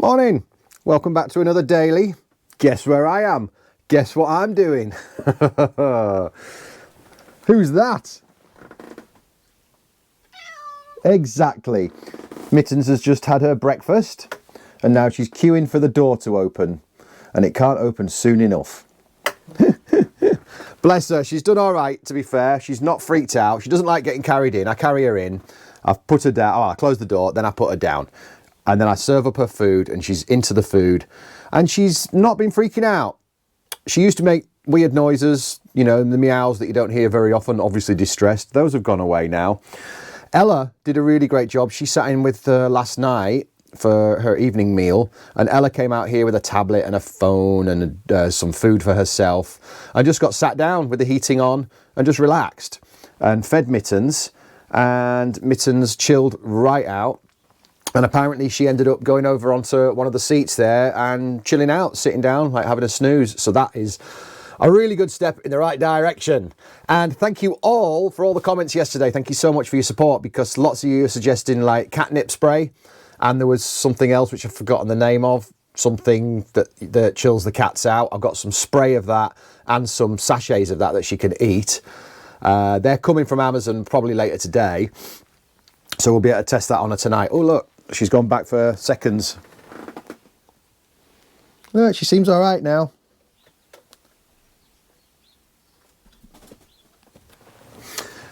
Morning, welcome back to another daily. Guess where I am? Guess what I'm doing? Who's that? Exactly. Mittens has just had her breakfast and now she's queuing for the door to open, and it can't open soon enough. Bless her, she's done all right, to be fair. She's not freaked out. She doesn't like getting carried in. I carry her in, I've put her down. I close the door, then I put her down. And then I serve up her food and she's into the food and she's not been freaking out. She used to make weird noises, you know, the meows that you don't hear very often, obviously distressed. Those have gone away now. Ella did a really great job. She sat in with last night for her evening meal, and Ella came out here with a tablet and a phone and some food for herself and just got sat down with the heating on and just relaxed and fed Mittens, and Mittens chilled right out. And apparently she ended up going over onto one of the seats there and chilling out, sitting down, like having a snooze. So that is a really good step in the right direction. And thank you all for all the comments yesterday. Thank you so much for your support, because lots of you are suggesting like catnip spray. And there was something else which I've forgotten the name of, something that chills the cats out. I've got some spray of that and some sachets of that she can eat. They're coming from Amazon probably later today. So we'll be able to test that on her tonight. Oh, look. She's gone back for seconds. Look, she seems all right now.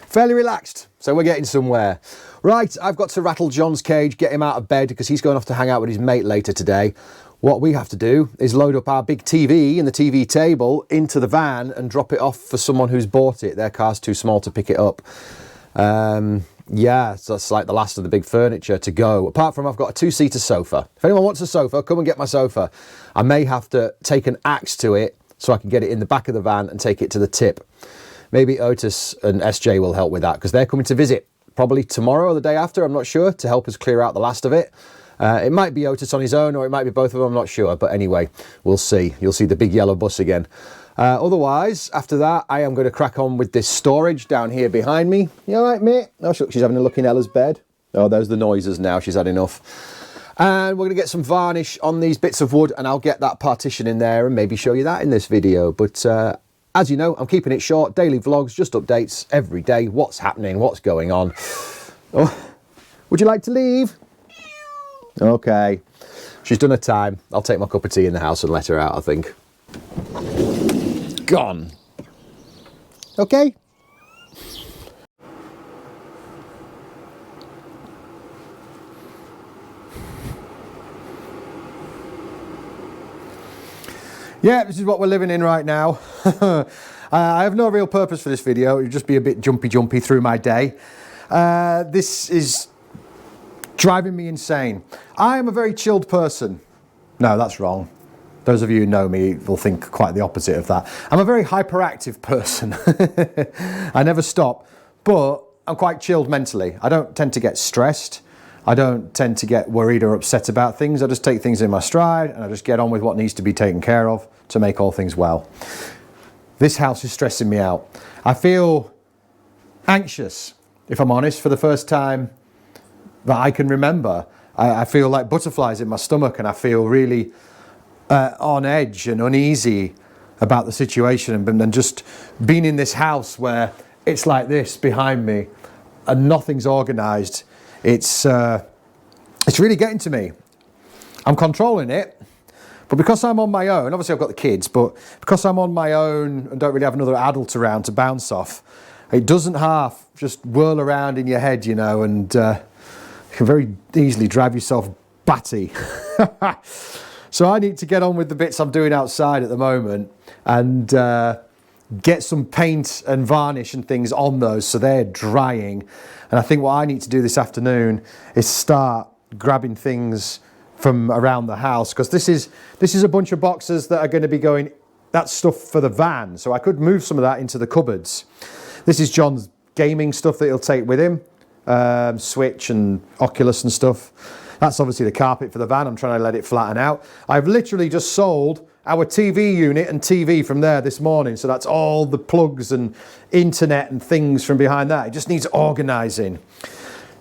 Fairly relaxed, so we're getting somewhere. Right, I've got to rattle John's cage, get him out of bed, because he's going off to hang out with his mate later today. What we have to do is load up our big TV and the TV table into the van and drop it off for someone who's bought it. Their car's too small to pick it up. Yeah, so that's like the last of the big furniture to go. Apart from I've got a two-seater sofa. If anyone wants a sofa, come and get my sofa. I may have to take an axe to it so I can get it in the back of the van and take it to the tip. Maybe Otis and SJ will help with that, because they're coming to visit probably tomorrow or the day after, I'm not sure, to help us clear out the last of it. It might be Otis on his own, or it might be both of them, I'm not sure. But anyway, we'll see. You'll see the big yellow bus again. Otherwise, after that, I am going to crack on with this storage down here behind me. You all right, mate? Oh, she's having a look in Ella's bed. Oh, there's the noises now. She's had enough. And we're going to get some varnish on these bits of wood, and I'll get that partition in there and maybe show you that in this video. But as you know, I'm keeping it short. Daily vlogs, just updates every day. What's happening? What's going on? Oh, would you like to leave? Okay. She's done her time. I'll take my cup of tea in the house and let her out, I think. Gone. Okay. Yeah, this is what we're living in right now. I have no real purpose for this video. It'll just be a bit jumpy through my day. This is driving me insane. I am a very chilled person. No, that's wrong. Those of you who know me will think quite the opposite of that. I'm a very hyperactive person. I never stop, but I'm quite chilled mentally. I don't tend to get stressed. I don't tend to get worried or upset about things. I just take things in my stride and I just get on with what needs to be taken care of to make all things well. This house is stressing me out. I feel anxious, if I'm honest, for the first time that I can remember. I feel like butterflies in my stomach, and I feel really on edge and uneasy about the situation, and just being in this house where it's like this behind me and nothing's organised. It's really getting to me. I'm controlling it, but because I'm on my own, obviously I've got the kids, but because I'm on my own and don't really have another adult around to bounce off, it doesn't half just whirl around in your head, you know, and you can very easily drive yourself batty. So I need to get on with the bits I'm doing outside at the moment and get some paint and varnish and things on those so they're drying. And I think what I need to do this afternoon is start grabbing things from around the house, because this is a bunch of boxes that are going to be going, that's stuff for the van. So I could move some of that into the cupboards. This is John's gaming stuff that he'll take with him, Switch and Oculus and stuff. That's obviously the carpet for the van. I'm trying to let it flatten out. I've literally just sold our TV unit and TV from there this morning. So that's all the plugs and internet and things from behind that. It just needs organising.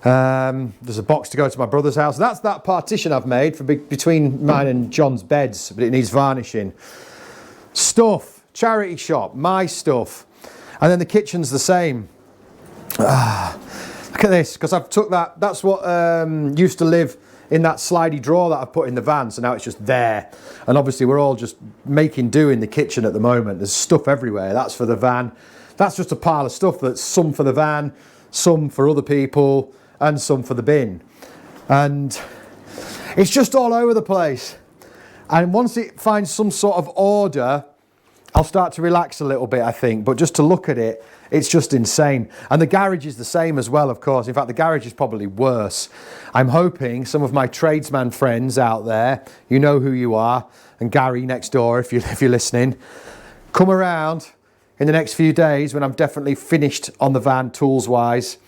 There's a box to go to my brother's house. That's that partition I've made for between mine and John's beds, but it needs varnishing. Stuff, charity shop, my stuff. And then the kitchen's the same. Look at this, because I've took that, that's what used to live in that slidey drawer that I've put in the van, so now it's just there. And obviously we're all just making do in the kitchen at the moment. There's stuff everywhere. That's for the van. That's just a pile of stuff that's some for the van, some for other people, and some for the bin. And it's just all over the place. And once it finds some sort of order, I'll start to relax a little bit, I think. But just to look at it, it's just insane. And the garage is the same as well, of course. In fact, the garage is probably worse. I'm hoping some of my tradesman friends out there, you know who you are, and Gary next door, if you're listening, come around in the next few days when I'm definitely finished on the van tools-wise,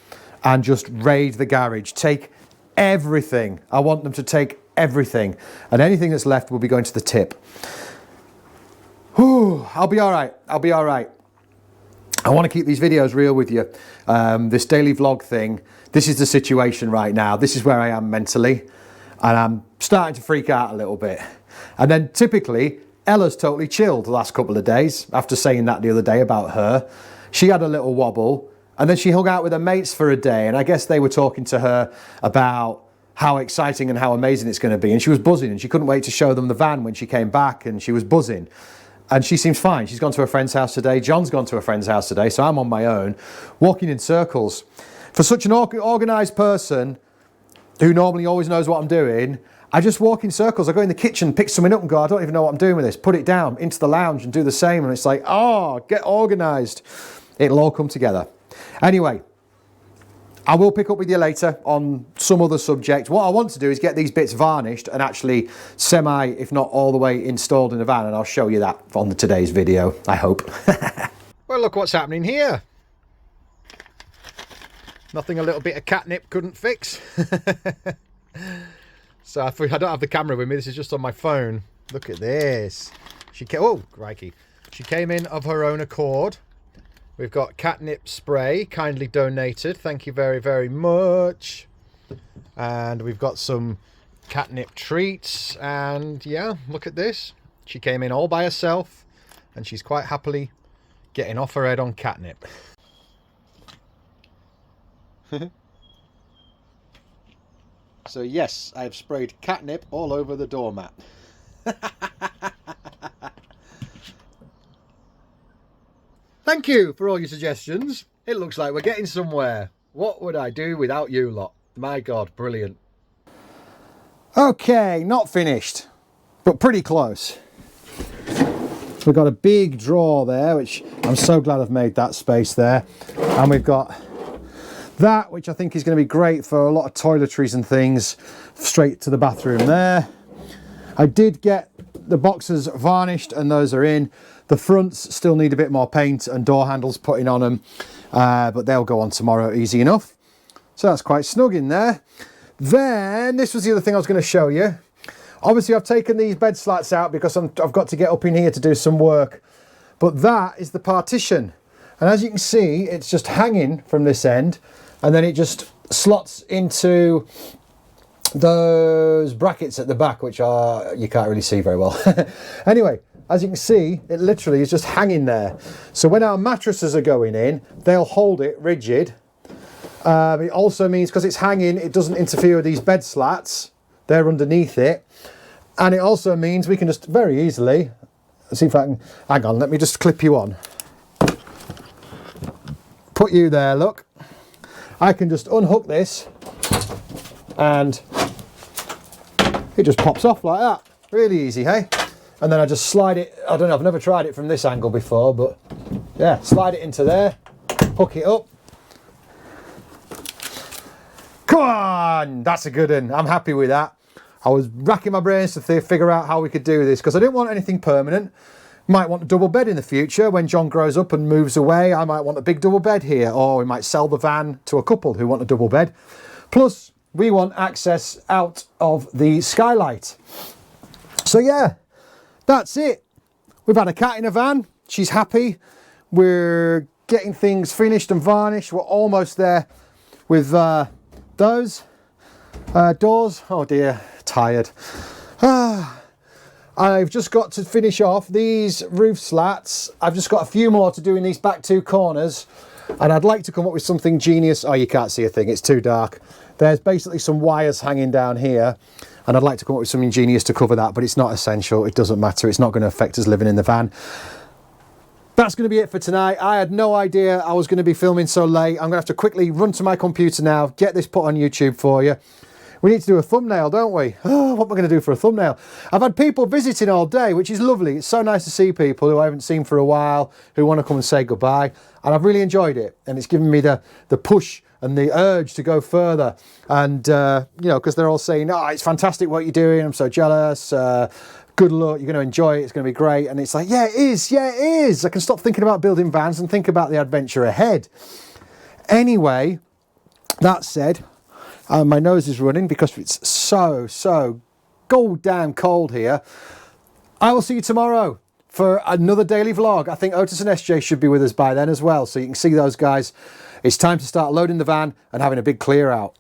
and just raid the garage. Take everything. I want them to take everything. And anything that's left will be going to the tip. Whew, I'll be all right. I'll be all right. I want to keep these videos real with you. This daily vlog thing, this is the situation right now. This is where I am mentally. And I'm starting to freak out a little bit. And then typically, Ella's totally chilled the last couple of days. After saying that the other day about her, she had a little wobble. And then she hung out with her mates for a day. And I guess they were talking to her about how exciting and how amazing it's going to be. And she was buzzing. And she couldn't wait to show them the van when she came back. And she was buzzing. And she seems fine. She's gone to her friend's house today. John's gone to a friend's house today. So I'm on my own, walking in circles. For such an organised person who normally always knows what I'm doing, I just walk in circles. I go in the kitchen, pick something up and go, I don't even know what I'm doing with this. Put it down into the lounge and do the same. And it's like, oh, get organised. It'll all come together. Anyway, I will pick up with you later on some other subject. What I want to do is get these bits varnished and actually semi, if not all the way, installed in the van, and I'll show you that on today's video, I hope. Well, look what's happening here. Nothing a little bit of catnip couldn't fix. So I don't have the camera with me, this is just on my phone. Look at this. Oh, crikey. She came in of her own accord. We've got catnip spray, kindly donated. Thank you very, very much. And we've got some catnip treats. And yeah, look at this. She came in all by herself. And she's quite happily getting off her head on catnip. So yes, I have sprayed catnip all over the doormat. Thank you for all your suggestions. It looks like we're getting somewhere. What would I do without you lot? My God, brilliant. Okay, not finished, but pretty close. We've got a big drawer there, which I'm so glad I've made that space there. And we've got that, which I think is going to be great for a lot of toiletries and things, straight to the bathroom there. I did get the boxes varnished and those are in. The fronts still need a bit more paint and door handles putting on them, but they'll go on tomorrow easy enough. So that's quite snug in there. Then this was the other thing I was going to show you. Obviously I've taken these bed slats out because I've got to get up in here to do some work, but that is the partition. And as you can see, it's just hanging from this end, and then it just slots into those brackets at the back, which are, you can't really see very well. Anyway, as you can see, it literally is just hanging there. So when our mattresses are going in, they'll hold it rigid. It also means, because it's hanging, it doesn't interfere with these bed slats. They're underneath it. And it also means we can just very easily, see if I can, hang on, let me just clip you on. Put you there, look. I can just unhook this and it just pops off like that. Really easy, hey? And then I just slide it, I don't know, I've never tried it from this angle before, but yeah, slide it into there, hook it up. Come on, that's a good one. I'm happy with that. I was racking my brains to figure out how we could do this because I didn't want anything permanent. Might want a double bed in the future. When John grows up and moves away, I might want a big double bed here, or we might sell the van to a couple who want a double bed. Plus, we want access out of the skylight. So yeah, that's it. We've had a cat in a van. She's happy. We're getting things finished and varnished. We're almost there with those doors, oh dear, tired. I've just got to finish off these roof slats. I've just got a few more to do in these back two corners, and I'd like to come up with something genius. Oh, you can't see a thing, it's too dark. There's basically some wires hanging down here, and I'd like to come up with something genius to cover that, but it's not essential, it doesn't matter, it's not going to affect us living in the van. That's going to be it for tonight. I had no idea I was going to be filming so late. I'm going to have to quickly run to my computer now, get this put on YouTube for you. We need to do a thumbnail, don't we? Oh, what am I going to do for a thumbnail? I've had people visiting all day, which is lovely. It's so nice to see people who I haven't seen for a while, who want to come and say goodbye. And I've really enjoyed it. And it's given me the push and the urge to go further. And, you know, because they're all saying, oh, it's fantastic what you're doing. I'm so jealous. Good luck, you're going to enjoy it, it's going to be great. And it's like, yeah, it is, yeah, it is. I can stop thinking about building vans and think about the adventure ahead. Anyway, that said, my nose is running because it's so goddamn cold here. I will see you tomorrow for another daily vlog. I think Otis and SJ should be with us by then as well, so you can see those guys. It's time to start loading the van and having a big clear out.